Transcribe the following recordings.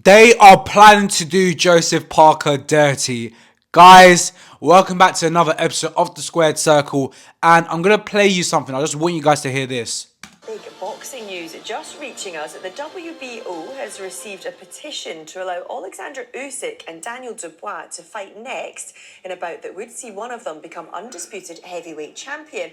They are planning to do Joseph Parker dirty. Guys, welcome back to another episode of The Squared Circle. And I'm going to play you something. I just want you guys to hear this. Big boxing news just reaching us. The WBO has received a petition to allow Oleksandr Usyk and Daniel Dubois to fight next in a bout that would see one of them become undisputed heavyweight champion.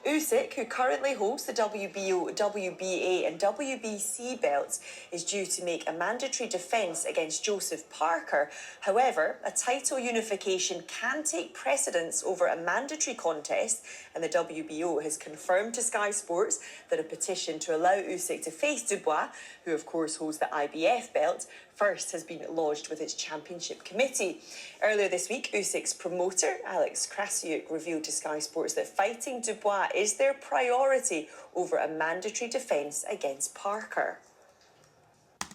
Usyk, who currently holds the WBO, WBA and WBC belts, is due to make a mandatory defence against Joseph Parker. However, a title unification can take precedence over a mandatory contest, and the WBO has confirmed to Sky Sports that a petition to allow Usyk to face Dubois, who of course holds the IBF belt, first has been lodged with its championship committee. Earlier this week, Usyk's promoter, Oleksandr Usyk, revealed to Sky Sports that fighting Dubois is their priority over a mandatory defence against Parker.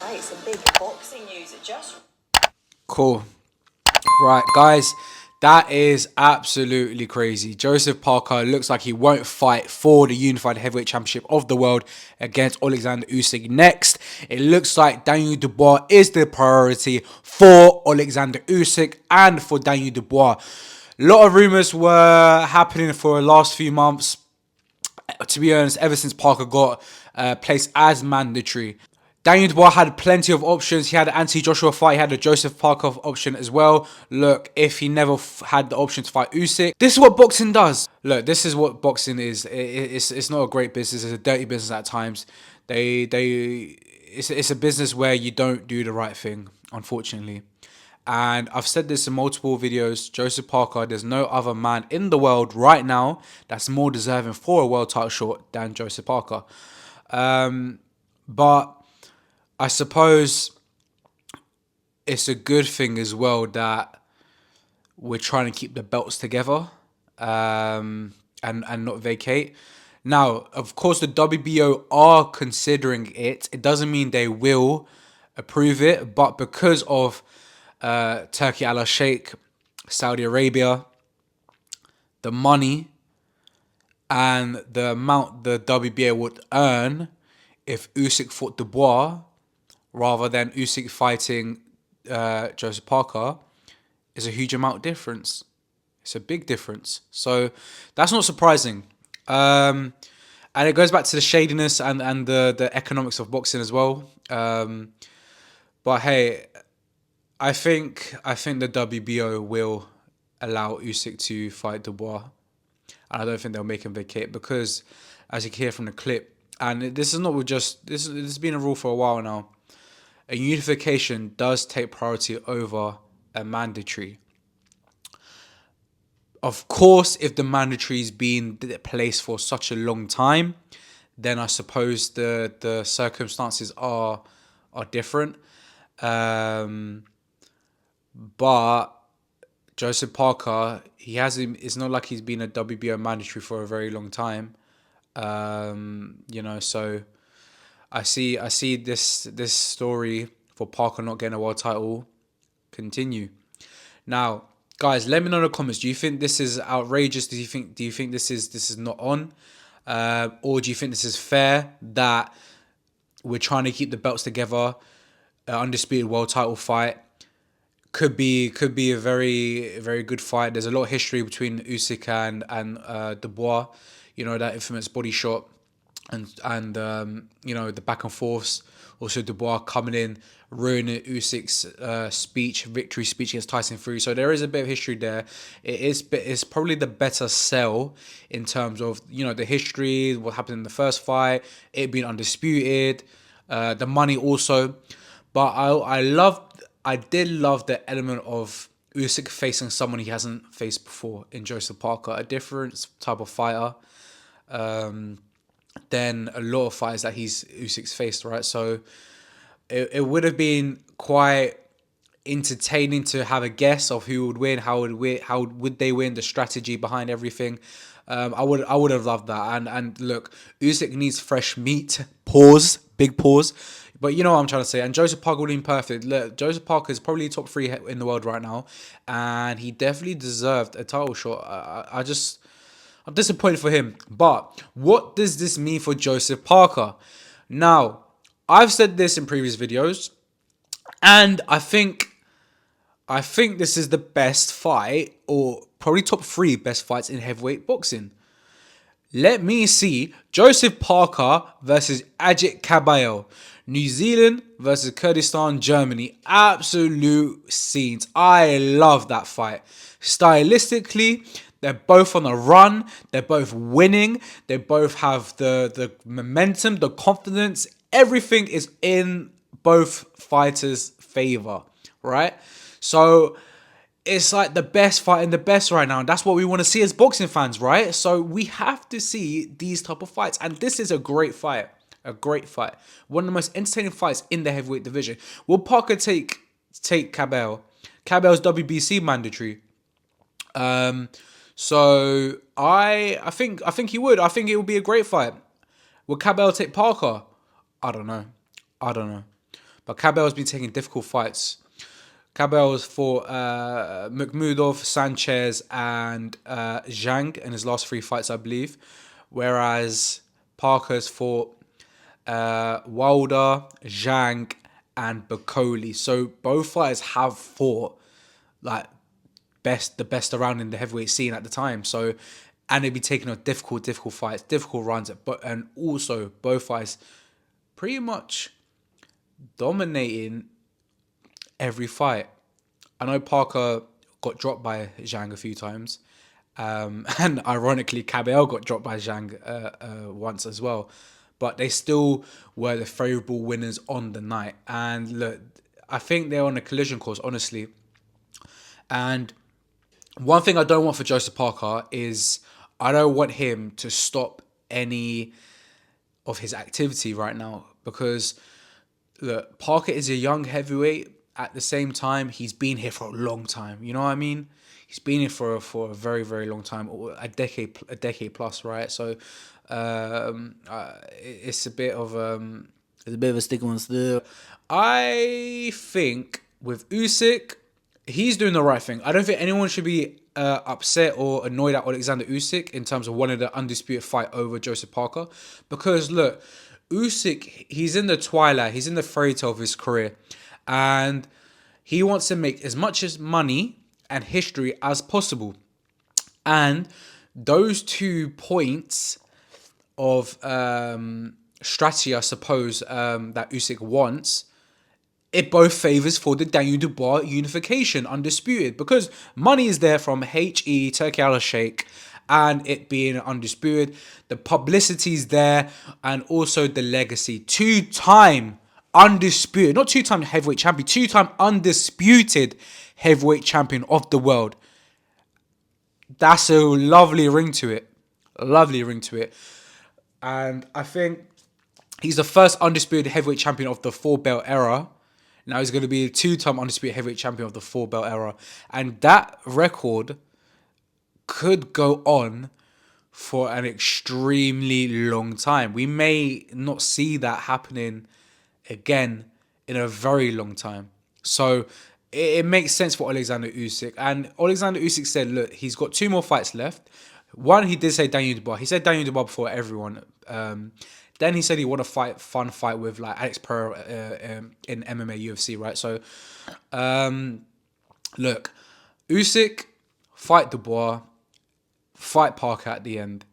Right, some big boxing news. Cool. Right, guys. That is absolutely crazy. Joseph Parker looks like he won't fight for the unified heavyweight championship of the world against Oleksandr Usyk next. It looks like Daniel Dubois is the priority for Oleksandr Usyk and for Daniel Dubois. A lot of rumours were happening for the last few months. To be honest, ever since Parker got placed as mandatory. Daniel Dubois had plenty of options. He had an anti-Joshua fight. He had a Joseph Parker option as well. Look, if he never had the option to fight Usyk, this is what boxing does. Look, this is what boxing is. It's not a great business. It's a dirty business at times. It's a business where you don't do the right thing, unfortunately. And I've said this in multiple videos. Joseph Parker, there's no other man in the world right now that's more deserving for a world title shot than Joseph Parker. But I suppose it's a good thing as well that we're trying to keep the belts together and not vacate. Now, of course, the WBO are considering it. It doesn't mean they will approve it, but because of Turkey Al Sheikh, Saudi Arabia, the money and the amount the WBA would earn if Usyk fought Dubois rather than Usyk fighting Joseph Parker is a huge amount difference. It's a big difference. So that's not surprising. And it goes back to the shadiness and the economics of boxing as well. But hey, I think the WBO will allow Usyk to fight Dubois. And I don't think they'll make him vacate because, as you can hear from the clip, and this is not just this has been a rule for a while now. A unification does take priority over a mandatory. Of course, if the mandatory's been placed for such a long time, then I suppose the circumstances are different. But Joseph Parker, it's not like he's been a WBO mandatory for a very long time. So I see this story for Parker not getting a world title continue. Now, guys, let me know in the comments. Do you think this is outrageous? Do you think this is not on? Or do you think this is fair that we're trying to keep the belts together? Undisputed world title fight could be a very, very good fight. There's a lot of history between Usyk and Dubois. You know, that infamous body shot and the back and forths. Also Dubois coming in, ruining Usyk's victory speech against Tyson Fury. So there is a bit of history there. It's probably the better sell in terms of, the history, what happened in the first fight, it being undisputed, the money also. But I did love the element of Usyk facing someone he hasn't faced before in Joseph Parker, a different type of fighter than a lot of fighters that Usyk's faced, right? So it would have been quite entertaining to have a guess of who would win, how would they win, the strategy behind everything. I would have loved that. And look, Usyk needs fresh meat. Pause, big pause. But you know what I'm trying to say. And Joseph Parker would have been perfect. Look, Joseph Parker is probably top 3 in the world right now, and he definitely deserved a title shot. I'm disappointed for him. But what does this mean for Joseph Parker? Now, I've said this in previous videos, And I think this is the best fight, or probably top three best fights in heavyweight boxing. Let me see Joseph Parker versus Ajit Cabello. New Zealand versus Kurdistan, Germany. Absolute scenes. I love that fight. Stylistically, they're both on a run. They're both winning. They both have the momentum, the confidence. Everything is in both fighters' favor, right? So it's like the best fighting the best right now, and that's what we want to see as boxing fans, right? So we have to see these type of fights, and this is a great fight. A great fight. One of the most entertaining fights in the heavyweight division. Will Parker take Cabell? Cabell's WBC mandatory. So I think he would. I think it would be a great fight. Will Cabell take Parker? I don't know. I don't know. But Cabell's been taking difficult fights. Cabell's fought Makhmudov, Sanchez, and Zhang in his last three fights, I believe. Whereas Parker's fought Wilder, Zhang, and Bakoli. So both fighters have fought like the best around in the heavyweight scene at the time. So, and they'd be taking on difficult fights, difficult runs, but and also both fighters pretty much dominating every fight. I know Parker got dropped by Zhang a few times. And ironically, Cabell got dropped by Zhang once as well. But they still were the favourable winners on the night. And look, I think they're on a collision course, honestly. And one thing I don't want for Joseph Parker is I don't want him to stop any of his activity right now, because look, Parker is a young heavyweight. At the same time, he's been here for a long time. You know what I mean? He's been here for a very, very long time, a decade plus, right? So it's a bit of a sticky one still. I think with Usyk, he's doing the right thing. I don't think anyone should be upset or annoyed at Oleksandr Usyk in terms of wanting the undisputed fight over Joseph Parker, because look, Usyk, he's in the twilight, he's in the fairy tale of his career, and he wants to make as much as money and history as possible. And those 2 points of strategy, I suppose, that Usyk wants, it both favors for the Daniel Dubois unification, undisputed, because money is there from HE, Turkey Al Sheikh, and it being undisputed. The publicity's there, and also the legacy. 2-time undisputed, not 2-time heavyweight champion, 2-time undisputed heavyweight champion of the world. That's a lovely ring to it. Lovely ring to it. And I think he's the first undisputed heavyweight champion of the 4-belt era. Now he's going to be a 2-time undisputed heavyweight champion of the 4-belt era. And that record could go on for an extremely long time. We may not see that happening again in a very long time. So it makes sense for Oleksandr Usyk. And Oleksandr Usyk said, look, he's got 2 more fights left. One, he did say Daniel Dubois. He said Daniel Dubois before everyone. Then he said he want to fun fight with like Alex Pereira in MMA, UFC, right? So, look, Usyk, fight Dubois, fight Parker at the end.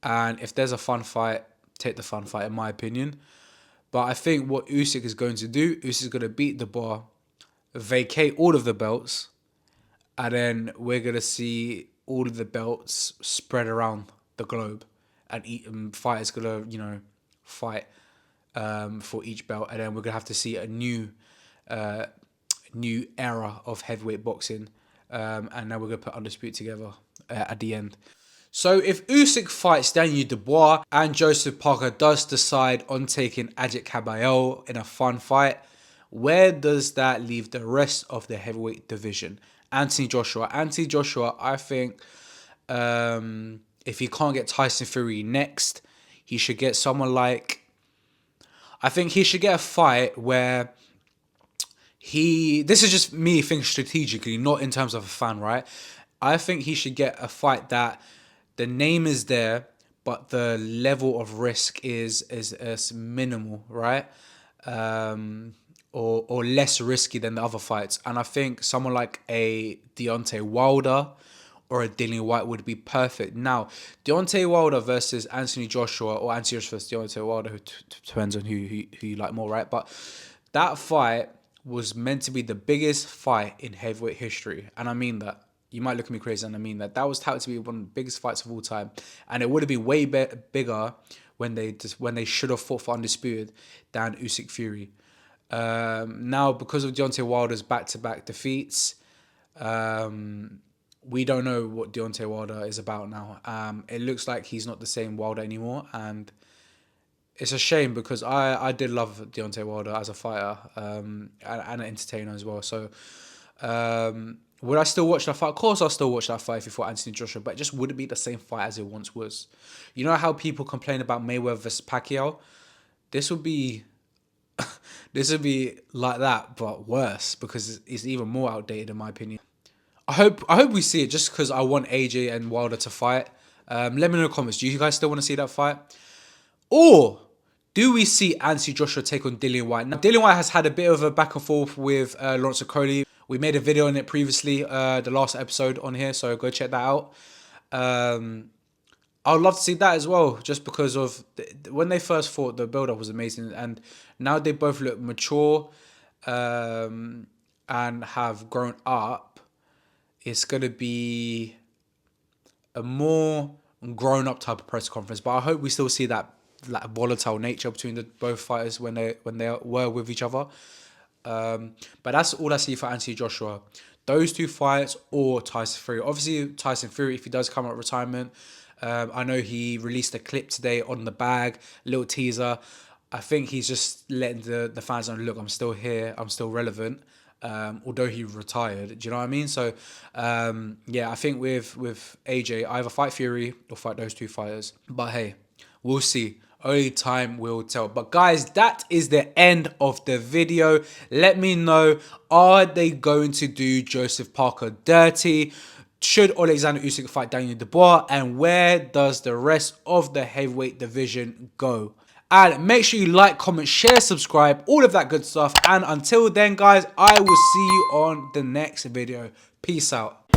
And if there's a fun fight, take the fun fight, in my opinion. But I think what Usyk is going to do, Usyk is going to beat Dubois, vacate all of the belts, and then we're going to see all of the belts spread around the globe, and fighters going to, fight for each belt, and then we're going to have to see a new era of heavyweight boxing, and now we're going to put Undisputed together at the end. So if Usyk fights Daniel Dubois and Joseph Parker does decide on taking Ajit Cabello in a fun fight, where does that leave the rest of the heavyweight division? Anthony Joshua, I think if he can't get Tyson Fury next, he should get someone like... I think he should get a fight where this is just me thinking strategically, not in terms of a fan, right? I think he should get a fight that the name is there, but the level of risk is minimal, right? or less risky than the other fights. And I think someone like a Deontay Wilder or a Dillian White would be perfect. Now, Deontay Wilder versus Anthony Joshua, or Anthony Joshua versus Deontay Wilder, who depends on who you like more, right? But that fight was meant to be the biggest fight in heavyweight history, and I mean that. You might look at me crazy, and I mean that. That was touted to be one of the biggest fights of all time, and it would have been way bigger when they should have fought for undisputed than Usyk Fury. Now, because of Deontay Wilder's back-to-back defeats, we don't know what Deontay Wilder is about now. It looks like he's not the same Wilder anymore, and it's a shame because I did love Deontay Wilder as a fighter, and an entertainer as well. So, would I still watch that fight? Of course I'll still watch that fight if he fought Anthony Joshua, but it just wouldn't be the same fight as it once was. You know how people complain about Mayweather versus Pacquiao? This would be this would be like that, but worse, because it's even more outdated in my opinion. I hope we see it, just because I want AJ and Wilder to fight. Let me know in the comments. Do you guys still want to see that fight? Or do we see Anthony Joshua take on Dillian White? Now, Dillian White has had a bit of a back and forth with Lawrence Okoli. We made a video on it previously, the last episode on here, so go check that out. I would love to see that as well, just because of when they first fought, the build-up was amazing, and now they both look mature and have grown up. It's going to be a more grown-up type of press conference, but I hope we still see that like volatile nature between the both fighters when they were with each other. But that's all I see for Anthony Joshua. Those two fights or Tyson Fury. Obviously, Tyson Fury, if he does come out of retirement, I know he released a clip today on the bag, a little teaser. I think he's just letting the fans know, look, I'm still here, I'm still relevant. Although he retired, do you know what I mean? So, yeah, I think with AJ, either fight Fury or fight those two fighters. But hey, we'll see. Only time will tell. But guys, that is the end of the video. Let me know, are they going to do Joseph Parker dirty? Should Oleksandr Usyk fight Daniel Dubois? And where does the rest of the heavyweight division go? And make sure you like, comment, share, subscribe, all of that good stuff. And until then, guys, I will see you on the next video. Peace out.